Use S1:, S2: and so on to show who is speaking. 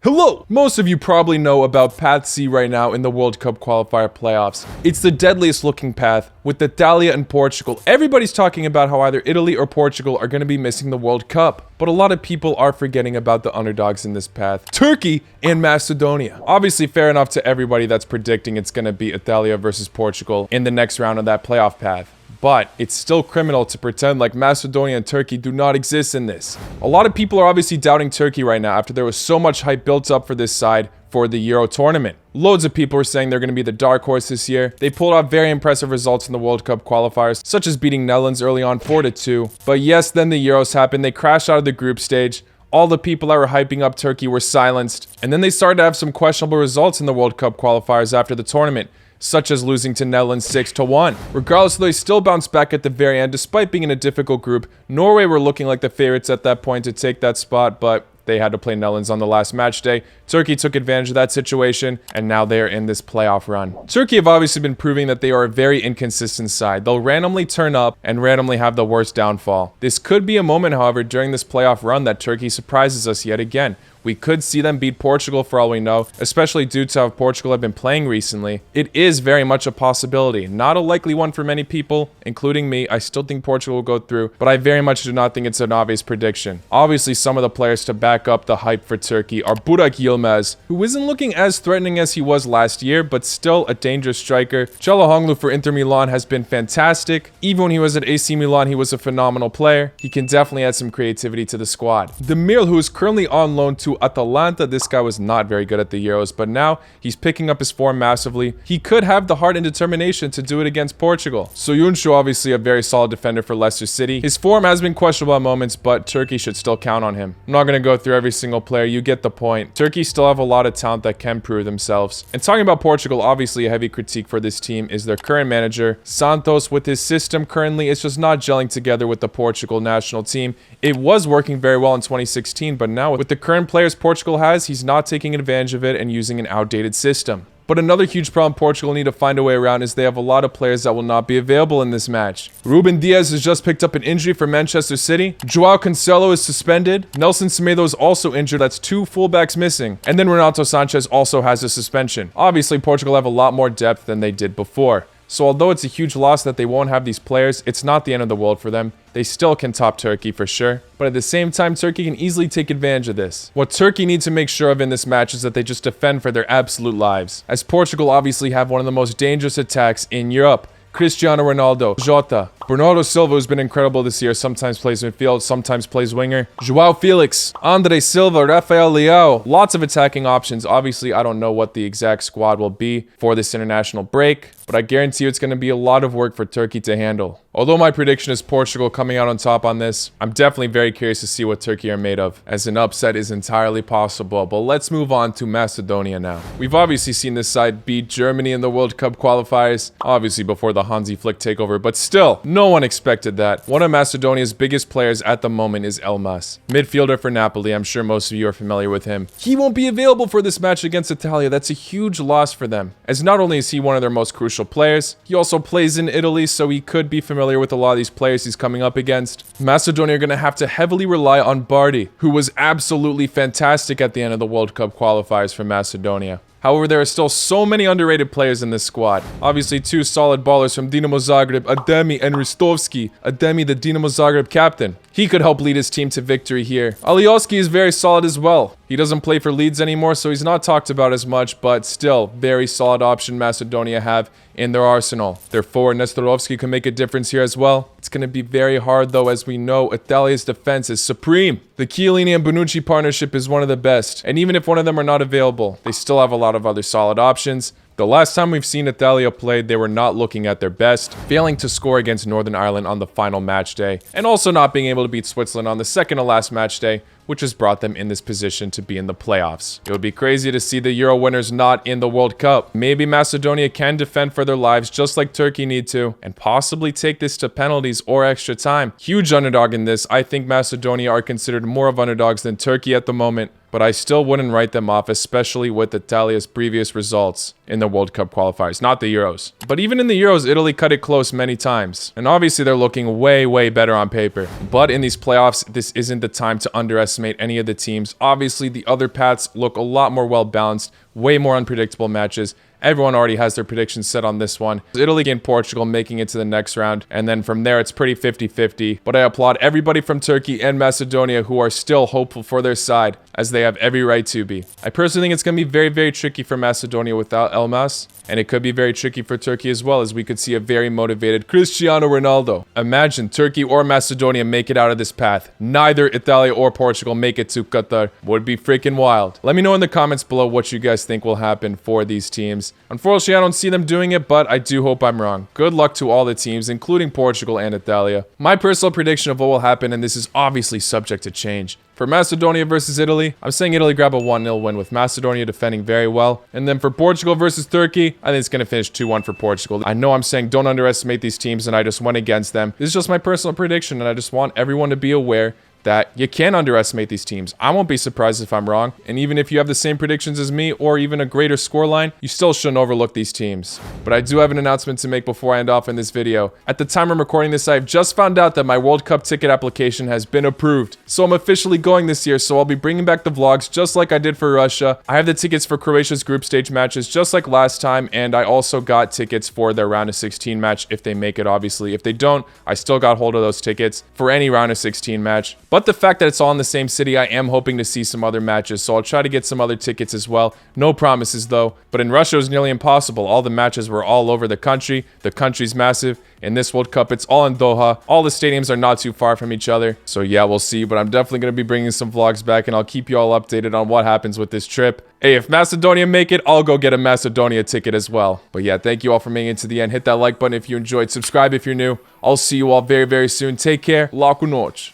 S1: Hello! Most of you probably know about Path C right now in the World Cup qualifier playoffs. It's the deadliest looking path, with Italia and Portugal. Everybody's talking about how either Italy or Portugal are going to be missing the World Cup. But a lot of people are forgetting about the underdogs in this path. Turkey and Macedonia. Obviously fair enough to everybody that's predicting it's going to be Italia versus Portugal in the next round of that playoff path. But it's still criminal to pretend like Macedonia and Turkey do not exist in this. A lot of people are obviously doubting Turkey right now after there was so much hype built up for this side for the Euro tournament. Loads of people are saying they're going to be the dark horse this year. They pulled off very impressive results in the World Cup qualifiers, such as beating Netherlands early on 4-2. But yes, then the Euros happened. They crashed out of the group stage. All the people that were hyping up Turkey were silenced. And then they started to have some questionable results in the World Cup qualifiers after the tournament, such as losing to Netherlands 6-1. Regardless, they still bounced back at the very end despite being in a difficult group. Norway were looking like the favorites at that point to take that spot, but they had to play Netherlands on the last match day. Turkey took advantage of that situation, and now they are in this playoff run. Turkey have obviously been proving that they are a very inconsistent side. They'll randomly turn up and randomly have the worst downfall. This could be a moment, however, during this playoff run that Turkey surprises us yet again. We could see them beat Portugal for all we know, especially due to how Portugal have been playing recently. It is very much a possibility. Not a likely one for many people, including me. I still think Portugal will go through, but I very much do not think it's an obvious prediction. Obviously, some of the players to back up the hype for Turkey are Burak Yilmaz, who isn't looking as threatening as he was last year, but still a dangerous striker. Çalhanoğlu for Inter Milan has been fantastic. Even when he was at AC Milan, he was a phenomenal player. He can definitely add some creativity to the squad. Demir, who is currently on loan to Atalanta, this guy was not very good at the Euros, but now he's picking up his form massively. He could have the heart and determination to do it against Portugal. Soyuncu, obviously a very solid defender for Leicester City. His form has been questionable at moments, but Turkey should still count on him. I'm not going to go through every single player. You get the point. Turkey still have a lot of talent that can prove themselves. And talking about Portugal, obviously a heavy critique for this team is their current manager, Santos. With his system currently, it's just not gelling together with the Portugal national team. It was working very well in 2016, but now with the current players Portugal has, he's not taking advantage of it and using an outdated system. But another huge problem Portugal need to find a way around is they have a lot of players that will not be available in this match. Ruben Diaz has just picked up an injury for Manchester City. Joao Cancelo is suspended. Nelson Semedo is also injured. That's two fullbacks missing. And then Renato Sanchez also has a suspension. Obviously, Portugal have a lot more depth than they did before. So although it's a huge loss that they won't have these players, it's not the end of the world for them. They still can top Turkey for sure. But at the same time, Turkey can easily take advantage of this. What Turkey needs to make sure of in this match is that they just defend for their absolute lives, as Portugal obviously have one of the most dangerous attacks in Europe. Cristiano Ronaldo, Jota, Bernardo Silva, who's been incredible this year, sometimes plays midfield, sometimes plays winger. Joao Felix, Andre Silva, Rafael Leao. Lots of attacking options. Obviously, I don't know what the exact squad will be for this international break, but I guarantee you it's going to be a lot of work for Turkey to handle. Although my prediction is Portugal coming out on top on this, I'm definitely very curious to see what Turkey are made of, as an upset is entirely possible. But let's move on to Macedonia now. We've obviously seen this side beat Germany in the World Cup qualifiers, obviously before the Hansi Flick takeover, but still, no one expected that. One of Macedonia's biggest players at the moment is Elmas, midfielder for Napoli. I'm sure most of you are familiar with him. He won't be available for this match against Italia. That's a huge loss for them, as not only is he one of their most crucial players, he also plays in Italy, so he could be familiar with a lot of these players he's coming up against. Macedonia are going to have to heavily rely on Bardi, who was absolutely fantastic at the end of the World Cup qualifiers for Macedonia. However, there are still so many underrated players in this squad. Obviously, two solid ballers from Dinamo Zagreb, Ademi and Ristovski. Ademi, the Dinamo Zagreb captain. He could help lead his team to victory here. Alioski is very solid as well. He doesn't play for Leeds anymore, so he's not talked about as much, but still, very solid option Macedonia have in their arsenal. Their forward, Nestorovski, can make a difference here as well. It's going to be very hard, though, as we know Italia's defense is supreme. The Chiellini and Bonucci partnership is one of the best, and even if one of them are not available, they still have a lot of other solid options. The last time we've seen Italia play, they were not looking at their best, failing to score against Northern Ireland on the final match day, and also not being able to beat Switzerland on the second to last match day, which has brought them in this position to be in the playoffs. It would be crazy to see the Euro winners not in the World Cup. Maybe Macedonia can defend for their lives just like Turkey need to, and possibly take this to penalties or extra time. Huge underdog in this. I think Macedonia are considered more of underdogs than Turkey at the moment. but I still wouldn't write them off, especially with Italia's previous results in the World Cup qualifiers, not the Euros. But even in the Euros, Italy cut it close many times. And obviously they're looking way, way better on paper. But in these playoffs, this isn't the time to underestimate any of the teams. Obviously, the other paths look a lot more well-balanced, way more unpredictable matches. Everyone already has their predictions set on this one. Italy and Portugal making it to the next round. And then from there, it's pretty 50-50. But I applaud everybody from Turkey and Macedonia who are still hopeful for their side, as they have every right to be. I personally think it's going to be very, very tricky for Macedonia without Elmas. And it could be very tricky for Turkey as well, as we could see a very motivated Cristiano Ronaldo. Imagine Turkey or Macedonia make it out of this path. Neither Italia or Portugal make it to Qatar. Would be freaking wild. Let me know in the comments below what you guys think will happen for these teams. Unfortunately, I don't see them doing it, but I do hope I'm wrong. Good luck to all the teams, including Portugal and Italia. My personal prediction of what will happen, and this is obviously subject to change. For Macedonia versus Italy, I'm saying Italy grab a 1-0 win with Macedonia defending very well. And then for Portugal versus Turkey, I think it's going to finish 2-1 for Portugal. I know I'm saying don't underestimate these teams, and I just went against them. This is just my personal prediction, and I just want everyone to be aware that you can't underestimate these teams. I won't be surprised if I'm wrong. And even if you have the same predictions as me or even a greater scoreline, you still shouldn't overlook these teams. But I do have an announcement to make before I end off in this video. At the time I'm recording this, I've just found out that my World Cup ticket application has been approved. So I'm officially going this year, so I'll be bringing back the vlogs just like I did for Russia. I have the tickets for Croatia's group stage matches just like last time, and I also got tickets for their round of 16 match if they make it, obviously. If they don't, I still got hold of those tickets for any round of 16 match. But the fact that it's all in the same city, I am hoping to see some other matches, so I'll try to get some other tickets as well. No promises though, but in Russia it was nearly impossible. All the matches were all over the country. The country's massive. In this World Cup, it's all in Doha. All the stadiums are not too far from each other. So yeah, we'll see, but I'm definitely going to be bringing some vlogs back, and I'll keep you all updated on what happens with this trip. Hey, if Macedonia make it, I'll go get a Macedonia ticket as well. But yeah, thank you all for making it to the end. Hit that like button if you enjoyed. Subscribe if you're new. I'll see you all very, very soon. Take care. Laku noć.